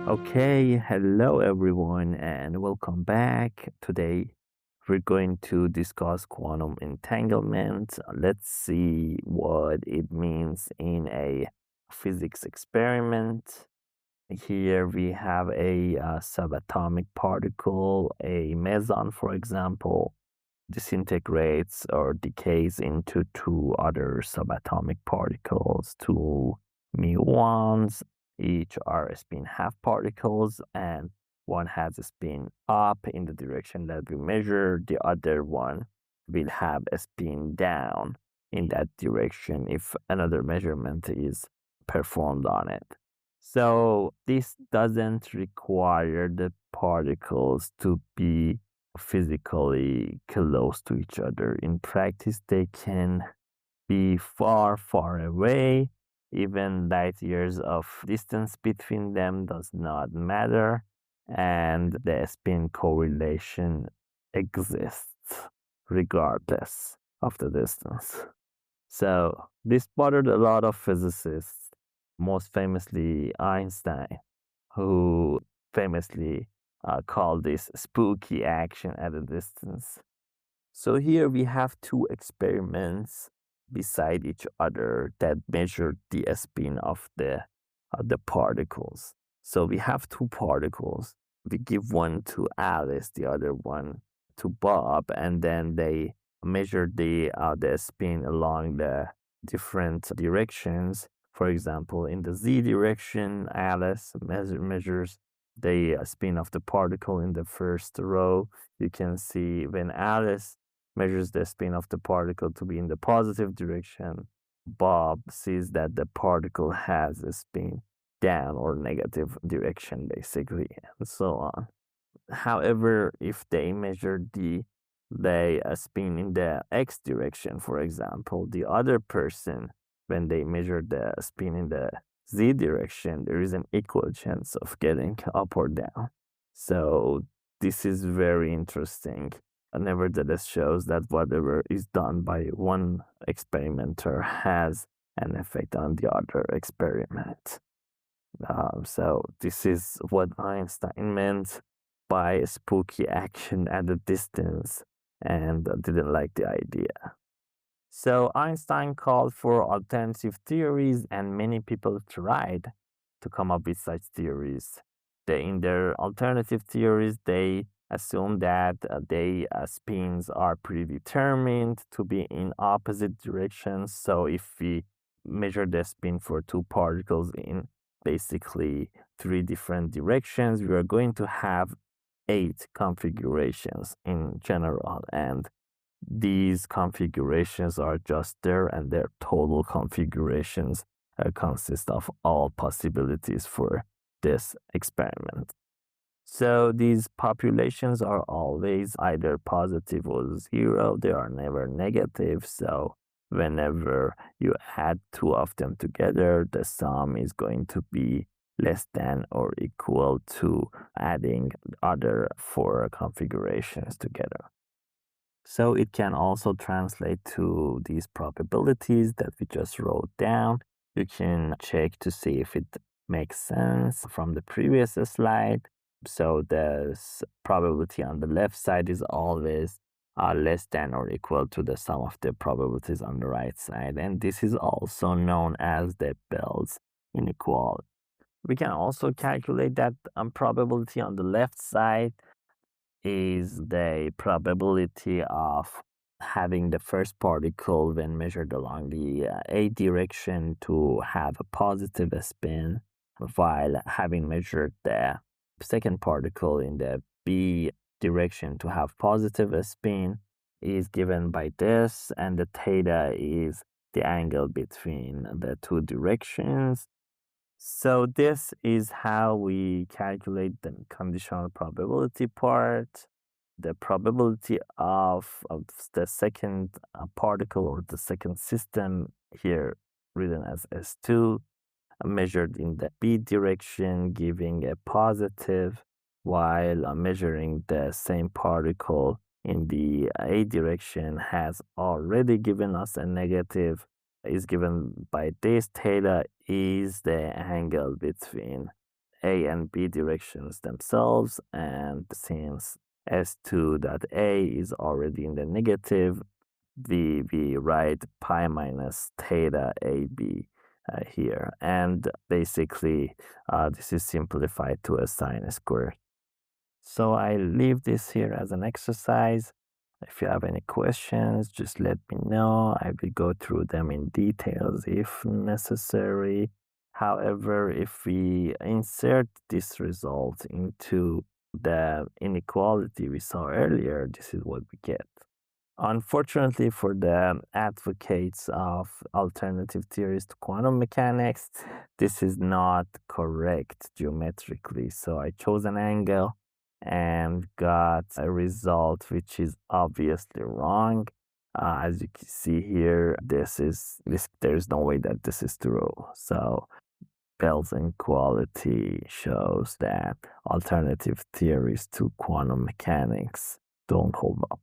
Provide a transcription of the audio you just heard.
Okay, hello everyone, and welcome back. Today we're going to discuss quantum entanglement. Let's see what it means in a physics experiment. Here we have a subatomic particle, a meson, for example, disintegrates or decays into two other subatomic particles, two muons. Each are spin half particles, and one has a spin up in the direction that we measure. The other one will have a spin down in that direction if another measurement is performed on it. So this doesn't require the particles to be physically close to each other. In practice, they can be far, far away. Even light years of distance between them does not matter, and the spin correlation exists regardless of the distance. So this bothered a lot of physicists, most famously Einstein, who famously called this spooky action at a distance. So here we have two experiments beside each other that measure the spin of the particles. So we have two particles. We give one to Alice, the other one to Bob, and then they measure the spin along the different directions. For example, in the z direction, Alice measures the spin of the particle in the first row. You can see when Alice measures the spin of the particle to be in the positive direction, Bob sees that the particle has a spin down or negative direction, basically, and so on. However, if they measure the spin in the x direction, for example, the other person, when they measure the spin in the z direction, there is an equal chance of getting up or down. So this is very interesting. Nevertheless, shows that whatever is done by one experimenter has an effect on the other experiment. So this is what Einstein meant by spooky action at a distance, and didn't like the idea. So Einstein called for alternative theories, and many people tried to come up with such theories. In their alternative theories, they assume that they spins are predetermined to be in opposite directions. So if we measure the spin for two particles in basically three different directions, we are going to have eight configurations in general, and these configurations are just there, and their total configurations consist of all possibilities for this experiment. So these populations are always either positive or zero. They are never negative. So whenever you add two of them together, the sum is going to be less than or equal to adding other four configurations together. So it can also translate to these probabilities that we just wrote down. You can check to see if it makes sense from the previous slide. So the probability on the left side is always less than or equal to the sum of the probabilities on the right side. And this is also known as the Bell's inequality. We can also calculate that probability on the left side is the probability of having the first particle when measured along the A direction to have a positive spin, while having measured the second particle in the B direction to have positive spin is given by this, and the theta is the angle between the two directions. So this is how we calculate the conditional probability part. The probability of the second particle or the second system, here written as S2, measured in the B direction, giving a positive, while measuring the same particle in the A direction has already given us a negative, is given by this theta is the angle between A and B directions themselves, and since S2 dot A is already in the negative, we write pi minus theta AB here. And basically, this is simplified to a sine square. So I leave this here as an exercise. If you have any questions, just let me know. I will go through them in details if necessary. However, if we insert this result into the inequality we saw earlier, this is what we get. Unfortunately, for the advocates of alternative theories to quantum mechanics, this is not correct geometrically. So I chose an angle and got a result which is obviously wrong. As you can see here, there's no way that this is true. So Bell's inequality shows that alternative theories to quantum mechanics don't hold up.